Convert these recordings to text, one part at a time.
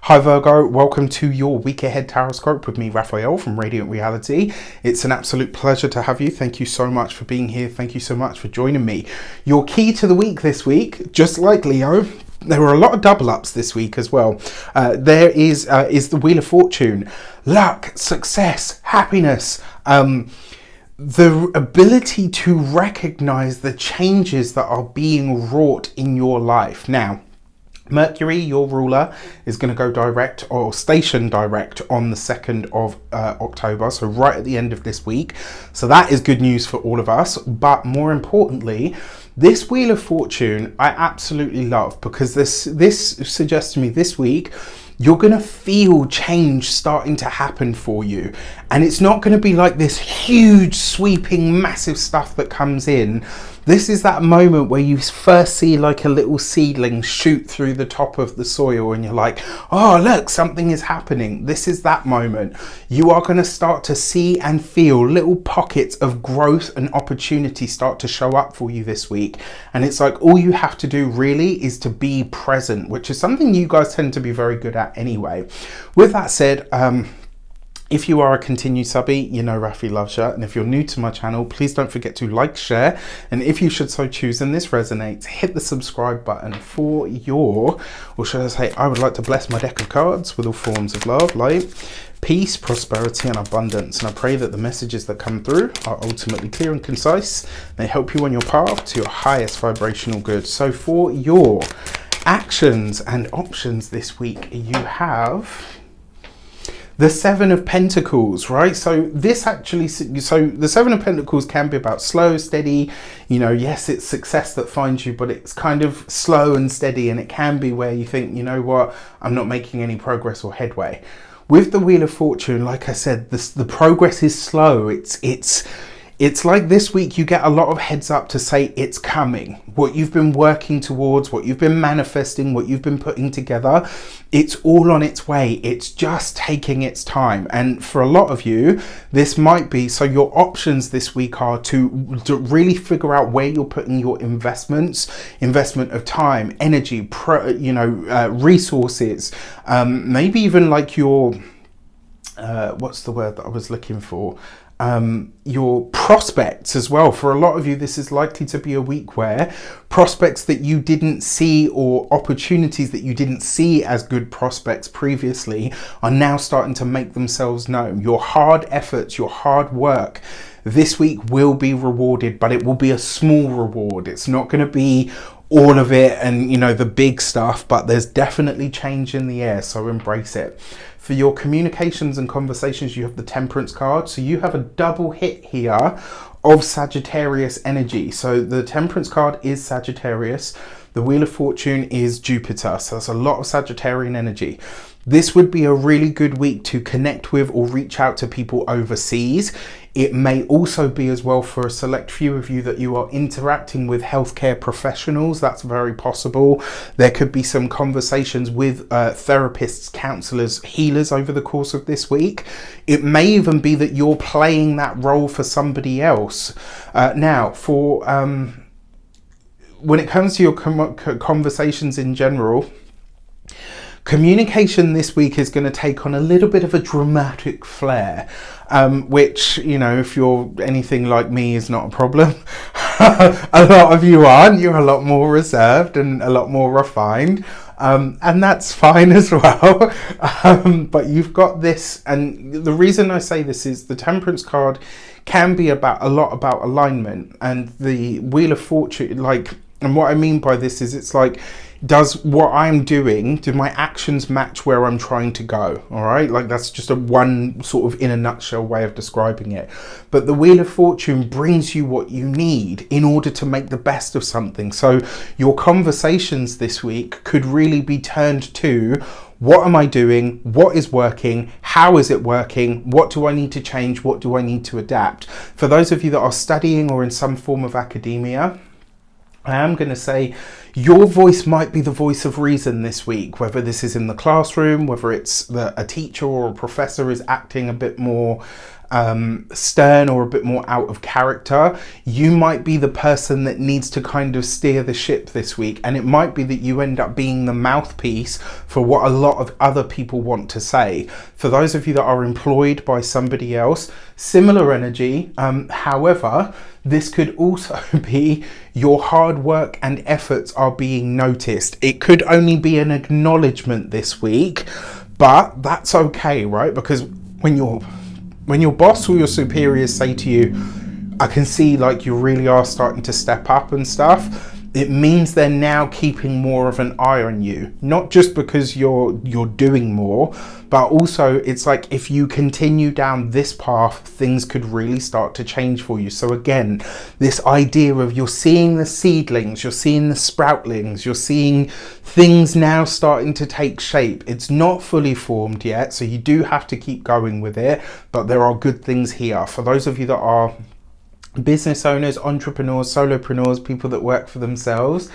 Hi Virgo, welcome to your week ahead tarot with me, Raphael from Reydiant Reality. It's an absolute pleasure to have you. Thank you so much for being here. Thank you so much for joining me. Your key to the week this week, just like Leo, there were a lot of double ups this week as well. There is the Wheel of Fortune, luck, success, happiness, the ability to recognize the changes that are being wrought in your life. Now, Mercury, your ruler, is going to go direct or station direct on the 2nd of October, so right at the end of this week. So that is good news for all of us. But more importantly, this Wheel of Fortune I absolutely love, because this suggests to me this week you're going to feel change starting to happen for you. And it's not going to be like this huge, sweeping, massive stuff that comes in. This is that moment where you first see like a little seedling shoot through the top of the soil and you're like, oh, look, something is happening. This is that moment. You are going to start to see and feel little pockets of growth and opportunity start to show up for you this week. And it's like all you have to do really is to be present, which is something you guys tend to be very good at anyway. With that said, if you are a continued subby, you know Rafi loves you. And if you're new to my channel, please don't forget to like, share. And if you should so choose and this resonates, hit the subscribe button for your, or should I say, I would like to bless my deck of cards with all forms of love, light, peace, prosperity, and abundance. And I pray that the messages that come through are ultimately clear and concise. They help you on your path to your highest vibrational good. So for your actions and options this week, you have the Seven of Pentacles, right? So this actually, so the Seven of Pentacles can be about slow, steady, you know, yes, it's success that finds you, but it's kind of slow and steady. And it can be where you think, you know what, I'm not making any progress or headway. With the Wheel of Fortune, like I said, the progress is slow. It's like this week you get a lot of heads up to say it's coming. What you've been working towards, what you've been manifesting, what you've been putting together, it's all on its way. It's just taking its time. And for a lot of you, this might be, so your options this week are to really figure out where you're putting your investment of time, energy, resources, maybe even like your, what's the word that I was looking for? Your prospects as well. For a lot of you, this is likely to be a week where prospects that you didn't see or opportunities that you didn't see as good prospects previously are now starting to make themselves known. Your hard efforts, your hard work this week will be rewarded, but it will be a small reward. It's not going to be all of it and, you know, the big stuff, but there's definitely change in the air, so embrace it. For your communications and conversations, you have the Temperance card. So you have a double hit here of Sagittarius energy. So the Temperance card is Sagittarius. The Wheel of Fortune is Jupiter. So that's a lot of Sagittarian energy. This would be a really good week to connect with or reach out to people overseas. It may also be as well for a select few of you that you are interacting with healthcare professionals. That's very possible. There could be some conversations with therapists, counselors, healers over the course of this week. It may even be that you're playing that role for somebody else. Now, for when it comes to your conversations in general, communication this week is going to take on a little bit of a dramatic flair, which, you know, if you're anything like me, is not a problem. A lot of you aren't. You're a lot more reserved and a lot more refined, and that's fine as well. But you've got this, and the reason I say this is the Temperance card can be about a lot about alignment, and the Wheel of Fortune, like, and what I mean by this is it's like, does what I'm doing, do my actions match where I'm trying to go? All right, like that's just a one sort of in a nutshell way of describing it. But the Wheel of Fortune brings you what you need in order to make the best of something. So your conversations this week could really be turned to, what am I doing? What is working? How is it working? What do I need to change? What do I need to adapt? For those of you that are studying or in some form of academia, I am going to say Your voice might be the voice of reason this week, whether this is in the classroom, whether it's a teacher or a professor is acting a bit more stern or a bit more out of character. You might be the person that needs to kind of steer the ship this week, and it might be that you end up being the mouthpiece for what a lot of other people want to say. For those of you that are employed by somebody else, similar energy. However, this could also be your hard work and efforts are being noticed. It could only be an acknowledgement this week, but that's okay, right? Because when your boss or your superiors say to you, I can see like you really are starting to step up and stuff, it means they're now keeping more of an eye on you. Not just because you're doing more, but also it's like if you continue down this path, things could really start to change for you. So again, this idea of you're seeing the seedlings, you're seeing the sproutlings, you're seeing things now starting to take shape. It's not fully formed yet, so you do have to keep going with it, but there are good things here. For those of you that are business owners, entrepreneurs, solopreneurs, people that work for themselves,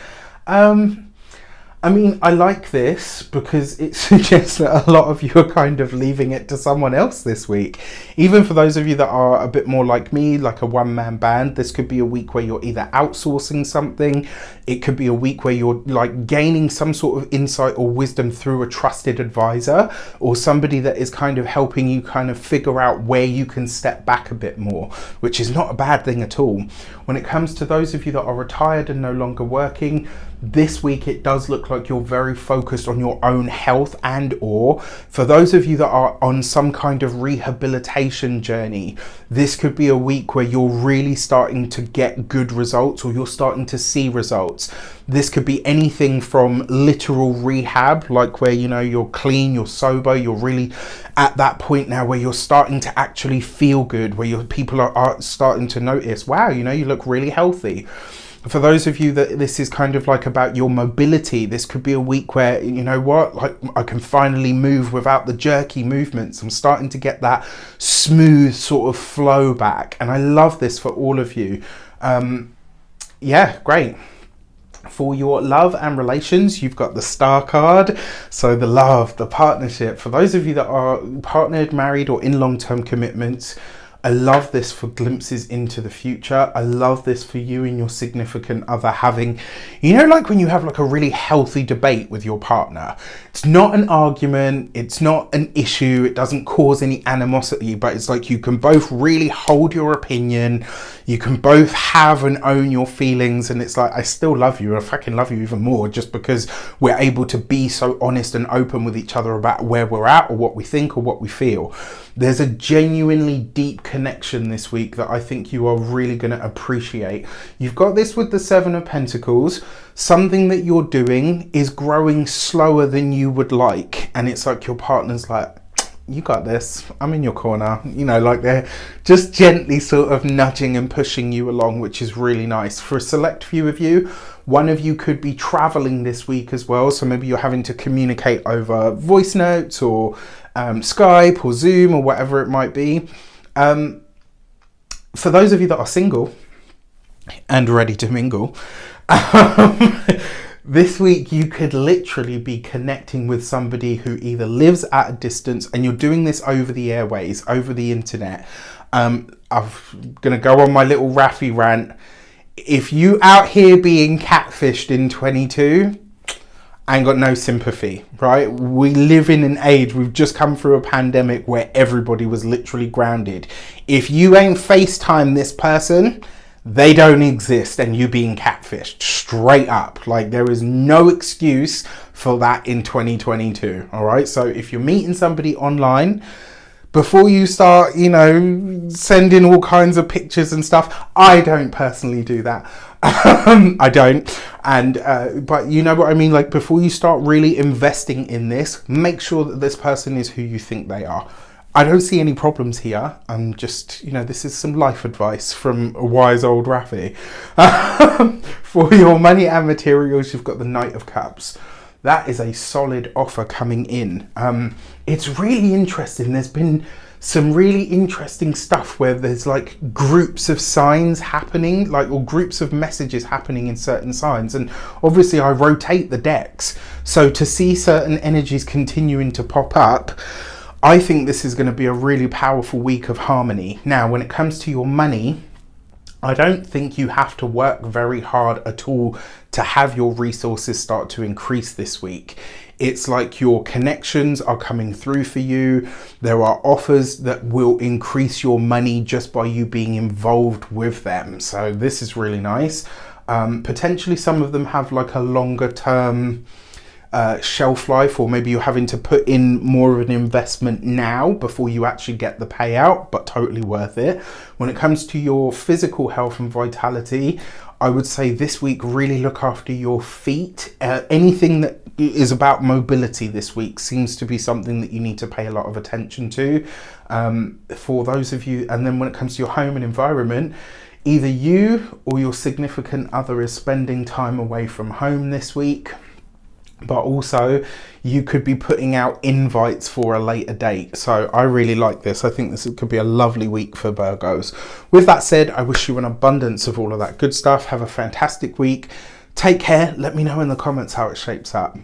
I mean, I like this because it suggests that a lot of you are kind of leaving it to someone else this week. Even for those of you that are a bit more like me, like a one-man band, this could be a week where you're either outsourcing something. It could be a week where you're like gaining some sort of insight or wisdom through a trusted advisor or somebody that is kind of helping you kind of figure out where you can step back a bit more, which is not a bad thing at all. When it comes to those of you that are retired and no longer working, this week it does look like you're very focused on your own health, and or for those of you that are on some kind of rehabilitation journey, this could be a week where you're really starting to get good results or you're starting to see results. This could be anything from literal rehab, like where, you know, you're clean, you're sober, you're really at that point now where you're starting to actually feel good, where your people are starting to notice, wow, you know, you look really healthy. For those of you that this is kind of like about your mobility, this could be a week where, you know what, like I can finally move without the jerky movements. I'm starting to get that smooth sort of flow back. And I love this for all of you. Yeah, great. For your love and relations, you've got the Star card. So the love, the partnership. For those of you that are partnered, married, or in long-term commitments, I love this for glimpses into the future. I love this for you and your significant other having, you know, like when you have like a really healthy debate with your partner. It's not an argument, it's not an issue, it doesn't cause any animosity, but it's like you can both really hold your opinion, you can both have and own your feelings, and it's like, I still love you, I fucking love you even more, just because we're able to be so honest and open with each other about where we're at or what we think or what we feel. There's a genuinely deep connection this week that I think you are really going to appreciate. You've got this with the Seven of Pentacles. Something that you're doing is growing slower than you would like. And it's like your partner's like, you got this, I'm in your corner. You know, like they're just gently sort of nudging and pushing you along, which is really nice. For a select few of you, one of you could be traveling this week as well. So maybe you're having to communicate over voice notes or Skype or Zoom or whatever it might be. For those of you that are single and ready to mingle, this week you could literally be connecting with somebody who either lives at a distance, and you're doing this over the airways, over the internet. I'm gonna go on my little Raffy rant. If you out here being catfished in 22, I ain't got no sympathy, right? We live in an age, we've just come through a pandemic where everybody was literally grounded. If you ain't FaceTime this person, they don't exist, and you being catfished, straight up. Like, there is no excuse for that in 2022, all right? So if you're meeting somebody online, before you start, you know, sending all kinds of pictures and stuff, I don't personally do that. I don't. And but you know what I mean, like before you start really investing in this, make sure that this person is who you think they are. I don't see any problems here. I'm just, you know, this is some life advice from a wise old Raffy. For your money and materials, you've got the Knight of Cups. that is a solid offer coming in. It's really interesting. There's been some really interesting stuff where there's like groups of signs happening, like, or groups of messages happening in certain signs. And obviously I rotate the decks, so to see certain energies continuing to pop up, I think this is going to be a really powerful week of harmony. Now, when it comes to your money, I don't think you have to work very hard at all to have your resources start to increase this week. It's like your connections are coming through for you. There are offers that will increase your money just by you being involved with them. So this is really nice. Potentially some of them have like a longer term shelf life, or maybe you're having to put in more of an investment now before you actually get the payout, but totally worth it. When it comes to your physical health and vitality, I would say this week really look after your feet. Anything that is about mobility this week seems to be something that you need to pay a lot of attention to, for those of you. And then when it comes to your home and environment, either you or your significant other is spending time away from home this week, but also you could be putting out invites for a later date. So I really like this. I think this could be a lovely week for Virgos. With that said, I wish you an abundance of all of that good stuff. Have a fantastic week. Take care. Let me know in the comments how it shapes up.